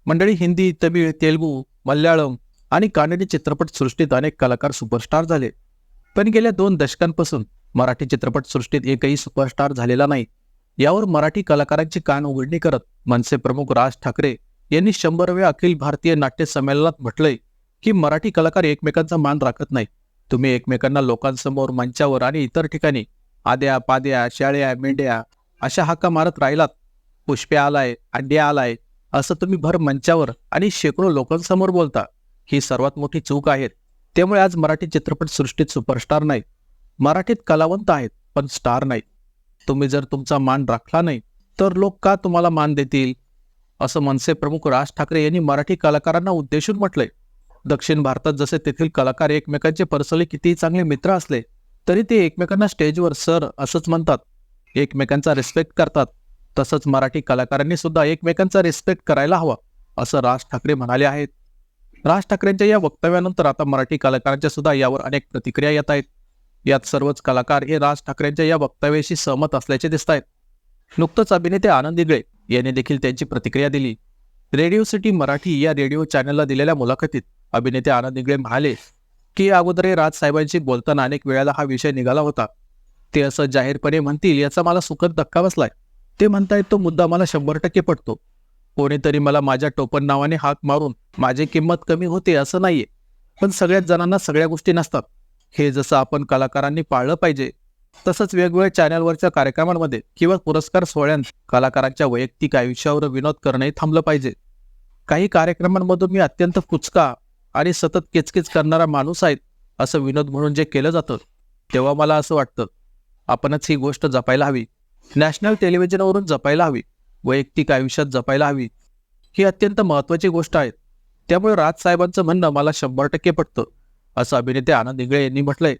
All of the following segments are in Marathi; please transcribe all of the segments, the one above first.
मंडळी, हिंदी, तमिळ, तेलुगू, मल्याळम आणि कानडी चित्रपट सृष्टीत अनेक कलाकार सुपरस्टार झाले. पण गेल्या 2 दशकांपासून मराठी चित्रपट सृष्टीत एकही सुपरस्टार झालेला नाही. यावर मराठी कलाकारांची कान उघडणी करत मनसे प्रमुख राज ठाकरे यांनी 100व्या अखिल भारतीय नाट्य संमेलनात म्हटलंय की मराठी कलाकार एकमेकांचा मान राखत नाही. तुम्ही एकमेकांना लोकांसमोर, मंचावर आणि इतर ठिकाणी आद्या, पाद्या, शाळ्या, मेंढ्या अशा हाका मारत राहिलात. पुष्प्या आलाय, अंड्या आलाय असं तुम्ही भर मंचावर आणि शेकडो लोकांसमोर बोलता. ही सर्वात मोठी चूक आहे. त्यामुळे आज मराठी चित्रपट सृष्टीत सुपरस्टार नाही, मराठीत कलावंत आहेत पण स्टार नाही. तुम्ही जर तुमचा मान राखला नाही तर लोक का तुम्हाला मान देतील, असं मनसे प्रमुख राज ठाकरे यांनी मराठी कलाकारांना उद्देशून म्हटलंय. दक्षिण भारतात जसे तेथील कलाकार एकमेकांचे पर्सनली कितीही चांगले मित्र असले तरी ते एकमेकांना स्टेजवर सर असंच म्हणतात, एकमेकांचा रिस्पेक्ट करतात. तसंच मराठी कलाकारांनी सुद्धा एकमेकांचा रिस्पेक्ट करायला हवा, असं राज ठाकरे म्हणाले आहेत. राज ठाकरेंच्या या वक्तव्यानंतर आता मराठी कलाकारांच्या सुद्धा यावर अनेक प्रतिक्रिया येत आहेत. यात सर्वच कलाकार हे राज ठाकरेंच्या या वक्तव्याशी सहमत असल्याचे दिसत आहेत. नुकतंच अभिनेते आनंद दिगळे यांनी देखील त्यांची प्रतिक्रिया दिली. रेडिओ सिटी मराठी या रेडिओ चॅनलला दिलेल्या मुलाखतीत अभिनेते आनंद दिगळे म्हणाले की अगोदर राजसाहेबांशी बोलताना अनेक वेळेला हा विषय निघाला होता. ते असं जाहीरपणे म्हणतील याचा मला सुखद धक्का बसलाय. ते म्हणतायत तो मुद्दा मला 100% पटतो. कोणीतरी मला माझ्या टोपण नावाने हाक मारून माझी किंमत कमी होते असं नाहीये, पण सगळ्याच जणांना सगळ्या गोष्टी नसतात. हे जसं आपण कलाकारांनी पाळलं पाहिजे तसंच वेगवेगळ्या चॅनलवरच्या कार्यक्रमांमध्ये किंवा पुरस्कार सोहळ्यांत कलाकारांच्या वैयक्तिक आयुष्यावर विनोद करणंही थांबलं पाहिजे. काही कार्यक्रमांमधून मी अत्यंत कुचका आणि सतत केचकेच करणारा माणूस आहे असं विनोद म्हणून जे केलं जातं तेव्हा मला असं वाटतं आपणच ही गोष्ट जपायला हवी. नॅशनल टेलिव्हिजनवरून जपायला हवी, वैयक्तिक आयुष्यात जपायला हवी. ही अत्यंत महत्त्वाची गोष्ट आहे. त्यामुळे राजसाहेबांचं म्हणणं मला 100% पटतं, असं अभिनेते आनंद दिगळे यांनी म्हटलंय.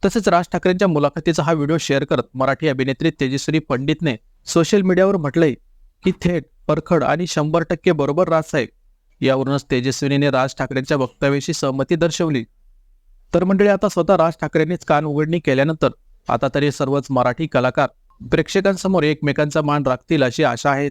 तसेच राज ठाकरेंच्या मुलाखतीचा हा व्हिडिओ शेअर करत मराठी अभिनेत्री तेजस्विनी पंडितने सोशल मीडियावर म्हटलंय की थेट, परखड आणि 100% बरोबर राजसाहेब. यावरूनच तेजस्विनीने राज ठाकरेंच्या वक्तव्याशी सहमती दर्शवली. तर मंडळी, आता स्वतः राज ठाकरेंनीच कान उघडणी केल्यानंतर आता तरी सर्वच मराठी कलाकार प्रेक्षकांसमोर एकमेकांचा मान राखतील अशी आशा आहे.